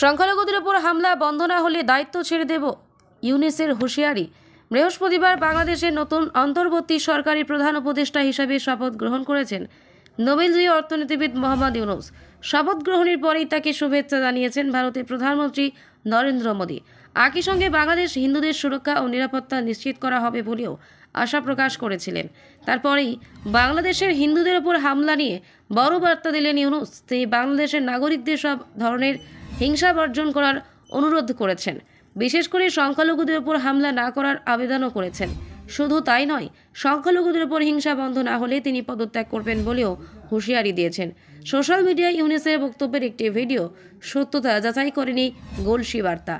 সংখ্যালঘুদের উপর হামলা বন্ধ না হলে দায়িত্ব ছেড়ে দেব, ইউনূসের হুঁশিয়ারি। বৃহস্পতিবার বাংলাদেশের নতুন অন্তর্বর্তী সরকারি প্রধান উপদেষ্টা হিসেবে শপথ গ্রহণ করেছেন নোবেলজয়ী অর্থনীতিবিদ মোহাম্মদ ইউনূস। শপথ গ্রহণের পরেই তাকে শুভেচ্ছা জানিয়েছেন ভারতের প্রধানমন্ত্রী নরেন্দ্র মোদী। একই সঙ্গে বাংলাদেশ হিন্দুদের সুরক্ষা ও নিরাপত্তা নিশ্চিত করা হবে বলেও আশা প্রকাশ করেছিলেন। তারপরেই বাংলাদেশের হিন্দুদের উপর হামলা নিয়ে বড় বার্তা দিলেন ইউনূস। তিনি বাংলাদেশের নাগরিকদের সব ধরনের হিংসা বর্জন করার অনুরোধ করেছেন। বিশেষ করে সংখ্যালঘুদের উপর হামলা না করার আবেদনও করেছেন। শুধু তাই নয়, সংখ্যালঘুদের উপর হিংসা বন্ধ না হলে তিনি পদত্যাগ করবেন বলেও হুঁশিয়ারি দিয়েছেন। সোশ্যাল মিডিয়ায় ইউনূসের বক্তব্যের একটি ভিডিও সত্যতা যাচাই করেনি গলসি বার্তা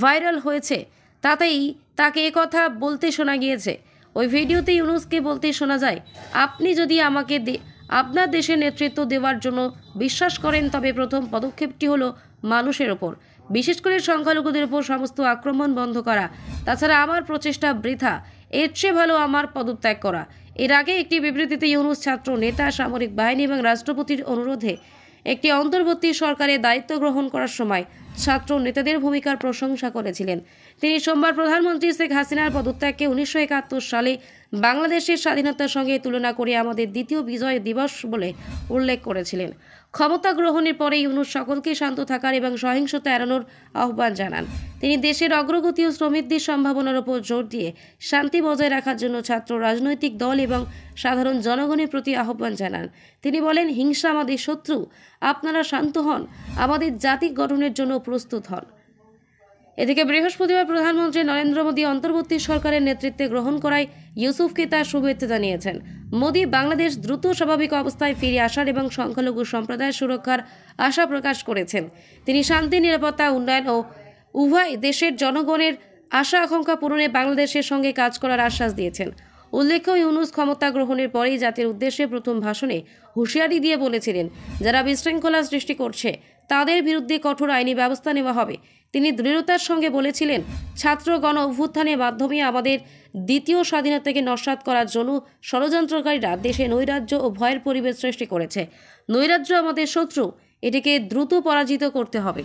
ভাইরাল হয়েছে। তাতেই তাকে একথা বলতে শোনা গিয়েছে। ওই ভিডিওতে ইউনূসকে বলতে শোনা যায়, আপনি যদি আমাকে আপনার দেশের নেতৃত্ব দেওয়ার জন্য বিশ্বাস করেন তবে প্রথম পদক্ষেপটি হলো মানুষের ওপর, বিশেষ করে সংখ্যালঘুদের উপর সমস্ত আক্রমণ বন্ধ করা। তাছাড়া আমার প্রচেষ্টা বৃথা, এর চেয়ে ভালো আমার পদত্যাগ করা। এর আগে একটি বিবৃতিতে ইউনূস ছাত্র নেতা, সামরিক বাহিনী এবং রাষ্ট্রপতির অনুরোধে একটি অন্তর্বর্তী সরকারের দায়িত্ব গ্রহণ করার সময় ছাত্র নেতাদের ভূমিকার প্রশংসা করেছিলেন। তিনি সোমবার প্রধানমন্ত্রী শেখ হাসিনার পদত্যাগকে 1971 সালে বাংলাদেশের স্বাধীনতার সঙ্গে তুলনা করে আমাদের দ্বিতীয় বিজয় দিবস বলে উল্লেখ করেছিলেন। ক্ষমতা গ্রহণের পরে ইউনূস সকলকে শান্ত থাকার এবং সহিংসতা এড়ানোর আহ্বান জানান। তিনি দেশের অগ্রগতি ও সমৃদ্ধির সম্ভাবনার উপর জোর দিয়ে শান্তি বজায় রাখার জন্য ছাত্র, রাজনৈতিক দল এবং সাধারণ জনগণের প্রতি আহ্বান জানান। তিনি বলেন, হিংসা আমাদের শত্রু, আপনারা শান্ত হন, আমাদের জাতি গঠনের জন্য প্রস্তুত হন। এদিকে বৃহস্পতিবার প্রধানমন্ত্রী নরেন্দ্র মোদী অন্তর্বর্তী সরকারের নেতৃত্বে গ্রহণ করায় ইউসুফকে তার শুভেচ্ছা জানিয়েছেন। মোদী বাংলাদেশ দ্রুত স্বাভাবিক অবস্থায় ফিরে আসার এবং সংখ্যালঘু সম্প্রদায়ের সুরক্ষার আশা প্রকাশ করেছেন। তিনি শান্তি, নিরাপত্তা, উন্নয়ন ও উভয় দেশের জনগণের আশা আকাঙ্ক্ষা পূরণে বাংলাদেশের সঙ্গে কাজ করার আশ্বাস দিয়েছেন। উল্লেখ্য, ইউনূস ক্ষমতা গ্রহণের পরেই জাতির উদ্দেশ্যে প্রথম ভাষণে হুঁশিয়ারি দিয়ে বলেছিলেন, যারা বিশৃঙ্খলা সৃষ্টি করছে তাদের বিরুদ্ধে কঠোর আইনি ব্যবস্থা নেওয়া হবে। তিনি দৃঢ়তার সঙ্গে বলেছিলেন, ছাত্র গণ অভ্যুত্থানের মাধ্যমে আমাদের দ্বিতীয় স্বাধীনতাকে নস্যাৎ করার জন্য ষড়যন্ত্রকারীরা দেশে নৈরাজ্য ও ভয়ের পরিবেশ সৃষ্টি করেছে। নৈরাজ্য আমাদের শত্রু, এটিকে দ্রুত পরাজিত করতে হবে।